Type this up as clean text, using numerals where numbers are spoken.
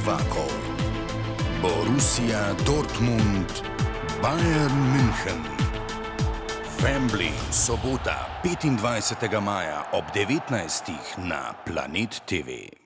prvakov. Borussia Dortmund, Bayern München. Wembley, sobota, 25. maja ob 19. na Planet TV.